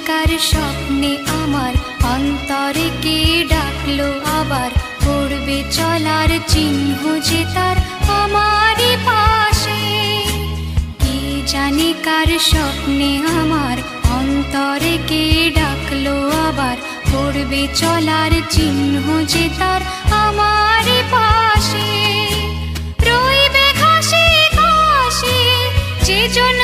কার স্বপ্নে আমার অন্তরে কে ডাকলো আবার, পড়বে চলার চিহ্ন যে তার আমারই পাশে। কে জানে কার স্বপ্নে আমার অন্তরে কে ডাকলো আবার, পড়বে চলার চিহ্ন যে তার আমারই পাশে। রইবে ঘাসে ঘাসে যে জন